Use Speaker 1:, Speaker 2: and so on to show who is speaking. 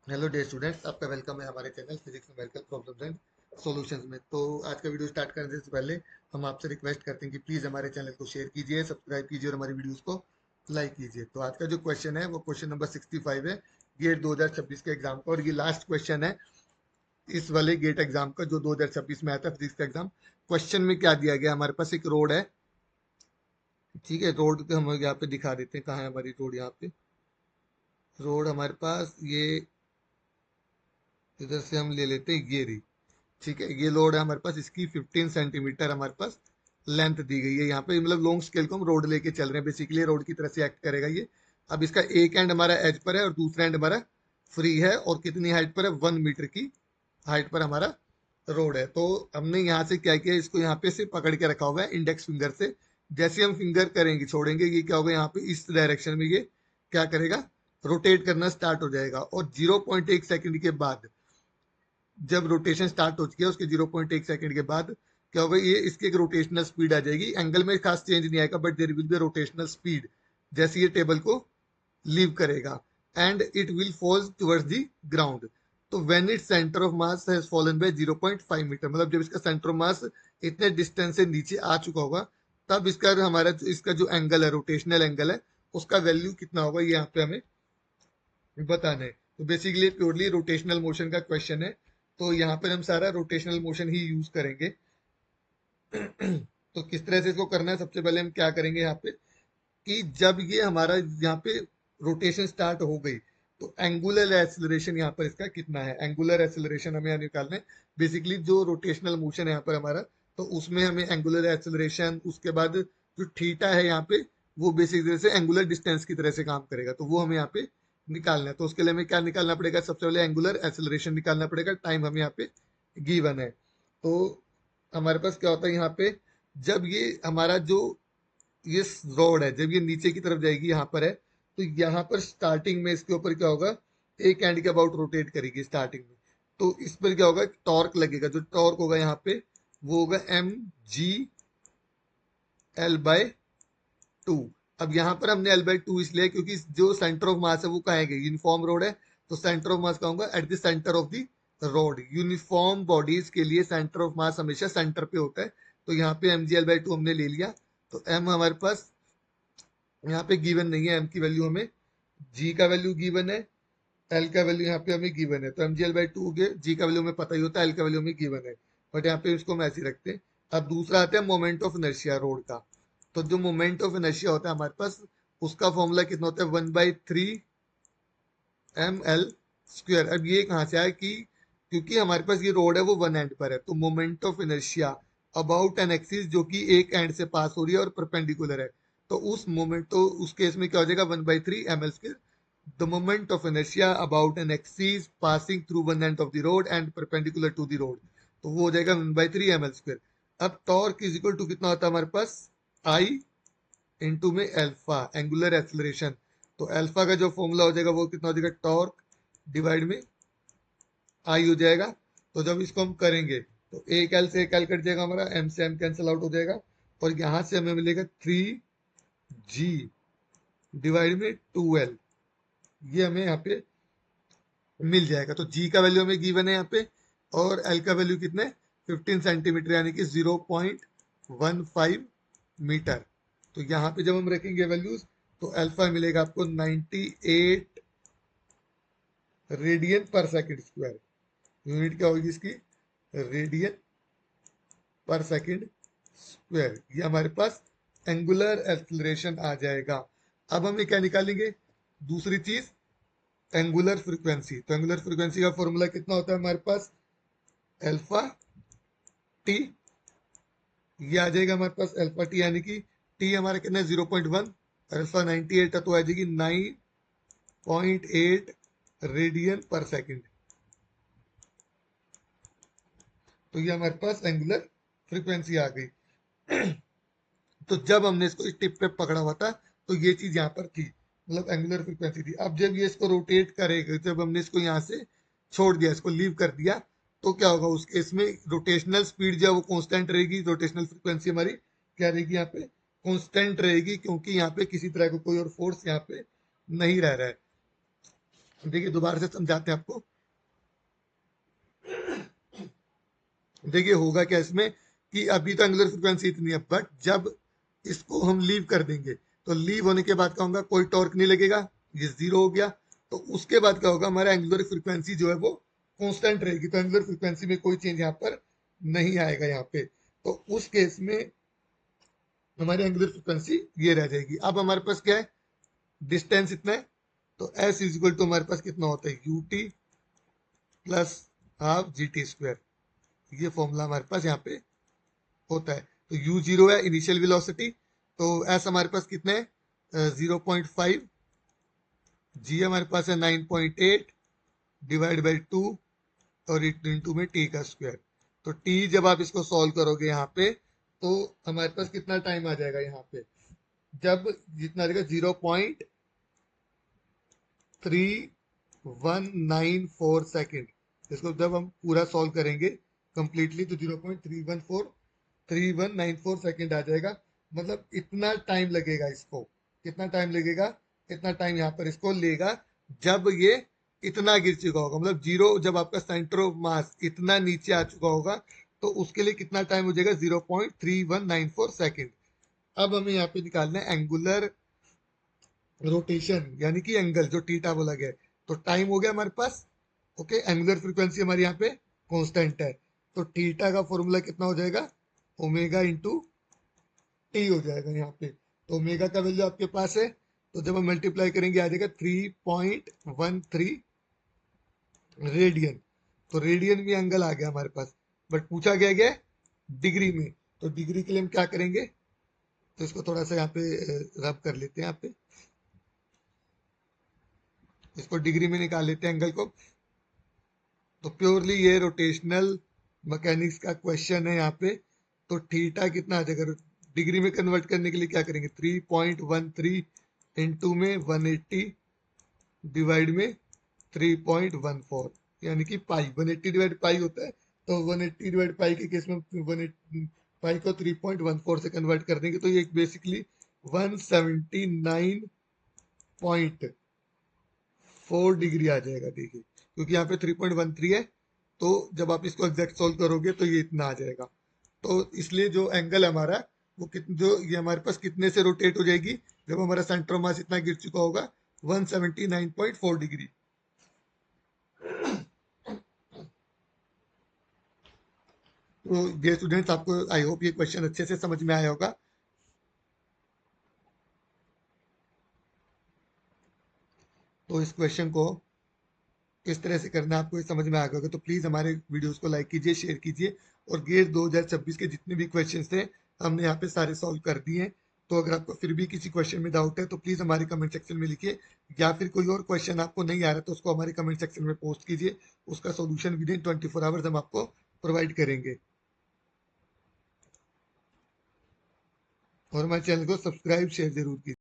Speaker 1: Hello dear students, आपका welcome है हमारे channel physics numerical problems and solutions में। तो आज का वीडियो स्टार्ट करने से पहले हम आपसे रिक्वेस्ट करते हैं कि प्लीज़ हमारे चैनल को शेयर कीजिए, सब्सक्राइब कीजिए और हमारी वीडियोस को लाइक कीजिए। तो आज का जो क्वेश्चन है वो क्वेश्चन नंबर 65 है गेट 2026 के एग्जाम का, और ये लास्ट क्वेश्चन है इस वाले गेट एग्जाम का जो 2026 में आया था फिजिक्स का एग्जाम। क्वेश्चन में क्या दिया गया, हमारे पास एक रोड है। ठीक है, रोड को हम यहाँ पे दिखा देते हैं, कहाँ है हमारी रोड। यहाँ पे रोड हमारे पास ये इधर से हम ले लेते हैं, ये रही। ठीक है, ये लोड है हमारे पास, इसकी 15 सेंटीमीटर हमारे पास लेंथ दी गई है। यहाँ पे मतलब लॉन्ग स्केल को हम रोड लेके चल रहे हैं, बेसिकली रोड की तरह से एक्ट करेगा ये। अब इसका एक एंड हमारा एज पर है और दूसरा एंड हमारा फ्री है, और कितनी हाइट पर है, 1 मीटर की हाइट पर हमारा रोड है। तो हमने यहाँ से क्या किया, इसको यहाँ पे से पकड़ के रखा हुआ है इंडेक्स फिंगर से। जैसे हम फिंगर करेंगे छोड़ेंगे, ये क्या होगा, यहाँ पे इस डायरेक्शन में ये क्या करेगा, रोटेट करना स्टार्ट हो जाएगा। और 0.1 सेकंड के बाद जब रोटेशन स्टार्ट हो चुकी है, उसके 0.1 सेकंड के बाद क्या होगा, ये इसकी एक रोटेशनल स्पीड आ जाएगी। एंगल में खास चेंज नहीं आएगा, but there will be rotational speed जैसे ये टेबल को लीव करेगा, and it will fall towards the ground. तो when it centre of mass has fallen by 0.5 metre, मतलब जब इसका सेंटर ऑफ मास इतने डिस्टेंस से नीचे आ चुका होगा, तब इसका हमारा इसका जो एंगल है, रोटेशनल एंगल है, उसका वैल्यू कितना होगा, ये यहाँ पे हमें बताना है। तो बेसिकली प्योरली रोटेशनल मोशन का क्वेश्चन है, तो यहाँ पर हम सारा रोटेशनल मोशन ही यूज करेंगे। तो किस तरह से इसको करना है, सबसे पहले हम क्या करेंगे यहाँ पे, कि जब ये हमारा यहाँ पे रोटेशन स्टार्ट हो गई, तो एंगुलर एक्सेलरेशन यहाँ पर इसका कितना है, एंगुलर एक्सेलरेशन हमें यहाँ निकालना है। बेसिकली जो रोटेशनल मोशन है यहाँ पर हमारा, तो उसमें हमें एंगुलर एक्सेलरेशन, उसके बाद जो थीटा है यहाँ पे, वो बेसिक तरह से एंगुलर डिस्टेंस की तरह से काम करेगा, तो वो हमें यहाँ पे निकालना है। तो उसके लिए हमें क्या निकालना पड़ेगा, सबसे पहले एंगुलर एक्सेलरेशन निकालना पड़ेगा। टाइम हमें यहाँ पे गिवन है। तो हमारे पास क्या होता है यहाँ पे, जब ये हमारा जो ये रोड है, जब ये नीचे की तरफ जाएगी, यहाँ पर है, तो यहाँ पर स्टार्टिंग में इसके ऊपर क्या होगा, एक एंड के अबाउट रोटेट करेगी स्टार्टिंग में। तो इस पर क्या होगा, टॉर्क लगेगा। जो टॉर्क होगा यहाँ पे, वो होगा mg/L/2। अब यहाँ पर हमने L/2 इसलिए क्योंकि जो सेंटर ऑफ मास है वो कहाँ है, यूनिफॉर्म रोड है, तो सेंटर ऑफ मास कहाँ होगा, at the centre of the road. Uniform bodies के लिए सेंटर ऑफ मास हमेशा सेंटर पे होता है, तो यहाँ पे mg/2 हमने ले लिया। तो m हमारे पास यहाँ पे गिवन नहीं है, m की वैल्यू हमें, g का वैल्यू गिवन है, l का वैल्यू यहाँ पे हमें गिवन है। तो mg/2 हो गया, g का वैल्यू हमें पता ही होता है, l का वैल्यू हमें गिवन है, बट यहाँ पे इसको हम ऐसे ही रखते हैं। अब दूसरा आता है मोमेंट ऑफ इनर्शिया रोड का। तो जो मोमेंट ऑफ इनर्शिया होता है हमारे पास, उसका फॉर्मूला कितना होता है, 1/3 ml²। अब ये कहाँ से आया, कि क्योंकि हमारे पास ये रोड है वो वन एंड पर है, तो moment of inertia about an axis जो कि एक एंड से पास हो रही है और परपेंडिकुलर है, तो उस मोमेंट, तो उस केस में क्या हो जाएगा, 1/3 ml²। The moment of inertia about an axis passing through one end of the rod and perpendicular to the rod, तो वो हो जाएगा 1/3 ml²। अब टॉर्क इज इक्वल टू कितना होता है हमारे पास, आई इंटू में एल्फा, एंगुलर एक्सेलरेशन। तो एल्फा का जो फॉर्मूला हो जाएगा वो कितना हो जाएगा, टॉर्क डिवाइड में आई हो जाएगा। तो जब इसको हम करेंगे, तो एक एल से एक एल कट जाएगा हमारा, एम से एम कैंसिल आउट हो जाएगा, और यहां से हमें मिलेगा 3g डिवाइड में 2l, ये हमें यहाँ पे मिल जाएगा। तो g का वैल्यू हमें गिवन है यहाँ पे, और l का वैल्यू कितने, 15 सेंटीमीटर, यानी कि 0.15 मीटर। तो यहाँ पे जब हम रखेंगे वैल्यूज, तो अल्फा मिलेगा आपको 98 रेडियन पर सेकंड स्क्वायर। यूनिट क्या होगी इसकी, रेडियन पर सेकंड स्क्वायर। ये हमारे पास एंगुलर एक्सेलरेशन आ जाएगा। अब हमें क्या निकालेंगे, दूसरी चीज, एंगुलर फ्रीक्वेंसी। तो एंगुलर फ्रीक्वेंसी का फॉर्मूला कितना होता है हमारे पास, अल्फा टी, ये आ जाएगा हमारे पास अल्फा टी, यानी कि टी हमारा कितना है, 0.1, अल्फा 98 है, तो आ जाएगी 9.8 रेडियन पर सेकंड। तो ये हमारे पास एंगुलर फ्रीक्वेंसी आ गई। तो जब हमने इसको इस टिप पे पकड़ा हुआ था, तो ये चीज यहाँ पर थी, मतलब एंगुलर फ्रीक्वेंसी थी। अब जब ये इसको रोटेट करेगा, जब हमने इसको यहाँ से छोड़ दिया, इसको लीव कर दिया, तो क्या होगा, उसके इसमें रोटेशनल स्पीड जो है वो कांस्टेंट रहेगी, रोटेशनल फ्रीक्वेंसी हमारी क्या रहेगी, यहाँ पे कांस्टेंट रहेगी, क्योंकि यहाँ पे किसी तरह का कोई और फोर्स यहाँ पे नहीं रह रहा है। देखिए दोबारा से समझाते हैं आपको। देखिए होगा क्या इसमें कि अभी तो एंगुलर फ्रीक्वेंसी इतनी है, बट जब इसको हम लीव कर देंगे तो लीव होने के बाद क्या होगा, कोई टॉर्क नहीं लगेगा, ये जीरो हो गया। तो उसके बाद क्या होगा, हमारा एंगुलर फ्रीक्वेंसी जो है वो कांस्टेंट रहेगी, तो एंगुलर फ्रीक्वेंसी में कोई चेंज यहाँ पर नहीं आएगा यहाँ पे। तो उस केस में हमारी एंगुलर फ्रीक्वेंसी ये रह जाएगी। अब हमारे पास क्या है, डिस्टेंस इतना है, तो एस इज इक्वल टू हमारे पास कितना होता है, U T plus half G T square. ये फॉर्मूला हमारे पास यहाँ पे होता है। तो यू जीरो है इनिशियल वेलोसिटी, तो एस हमारे पास कितने हैं, 0.5, जी हमारे पास है 9.8 डिवाइड बाई 2, और इंटू में टी का स्क्वायर। तो टी जब आप इसको सॉल्व करोगे यहाँ पे, तो हमारे पास कितना टाइम आ जाएगा यहाँ पे, जब जितना आ जाएगा 0.3194 सेकेंड। इसको जब हम पूरा सॉल्व करेंगे कंप्लीटली तो 0.3194 सेकेंड आ जाएगा। मतलब इतना टाइम लगेगा इसको, कितना टाइम लगेगा, इतना टाइम यहाँ पर इसको लेगा जब ये इतना गिर चुका होगा, मतलब जीरो, जब आपका सेंटर ऑफ मास इतना नीचे आ चुका होगा, तो उसके लिए कितना टाइम हो जाएगा, 0.3194 सेकेंड। अब हमें यहाँ पे निकालना है एंगुलर रोटेशन, यानी कि एंगल जो थीटा बोला गया है। तो टाइम हो गया हमारे पास, ओके, एंगुलर फ्रीक्वेंसी हमारी यहाँ पे कांस्टेंट है, तो थीटा का फॉर्मूला कितना हो जाएगा, ओमेगा इंटू टी हो जाएगा यहाँ पे। तो ओमेगा का वैल्यू आपके पास है, तो जब हम मल्टीप्लाई करेंगे आ जाएगा 3.13 रेडियन। तो रेडियन में एंगल आ गया हमारे पास, बट पूछा गया डिग्री में। तो डिग्री के लिए हम क्या करेंगे, तो इसको थोड़ा सा यहाँ पे रब कर लेते हैं, यहाँ पे इसको डिग्री में निकाल लेते हैं एंगल को। तो प्योरली ये रोटेशनल मैकेनिक्स का क्वेश्चन है यहाँ पे। तो थीटा कितना आ जाएगा, डिग्री में कन्वर्ट करने के लिए क्या करेंगे, 3.13 इंटू में 180 डिवाइड में 3.14, यानी कि पाई, 180 डिवाइड पाई होता है। तो 180 डिवाइड पाई के केस में 180 पाई को 3.14 से कन्वर्ट कर देंगे, तो ये बेसिकली 179.4 डिग्री आ जाएगा। देखिए क्योंकि यहाँ पे 3.13 है, तो जब आप इसको एग्जैक्ट सोल्व करोगे तो ये इतना आ जाएगा। तो इसलिए जो एंगल है हमारा, वो कितने, जो ये हमारे पास कितने से रोटेट हो जाएगी, जब हमारा सेंटर ऑफ मास इतना गिर चुका होगा, 179.4 डिग्री। तो ये स्टूडेंट्स, आपको आई होप ये क्वेश्चन अच्छे से समझ में आया होगा। तो इस क्वेश्चन को किस तरह से करना है आपको ये समझ में आ गया होगा। तो प्लीज हमारे वीडियोस को लाइक कीजिए, शेयर कीजिए, और गेट 2026 के जितने भी क्वेश्चन थे हमने यहाँ पे सारे सॉल्व कर दिए हैं। तो अगर आपको फिर भी किसी क्वेश्चन में डाउट है तो प्लीज हमारे कमेंट सेक्शन में लिखिए, या फिर कोई और क्वेश्चन आपको नहीं आ रहा तो उसको हमारे कमेंट सेक्शन में पोस्ट कीजिए, उसका सोल्यूशन विद इन 24 आवर्स हम आपको प्रोवाइड करेंगे। और हमारे चैनल को सब्सक्राइब शेयर जरूर कीजिए।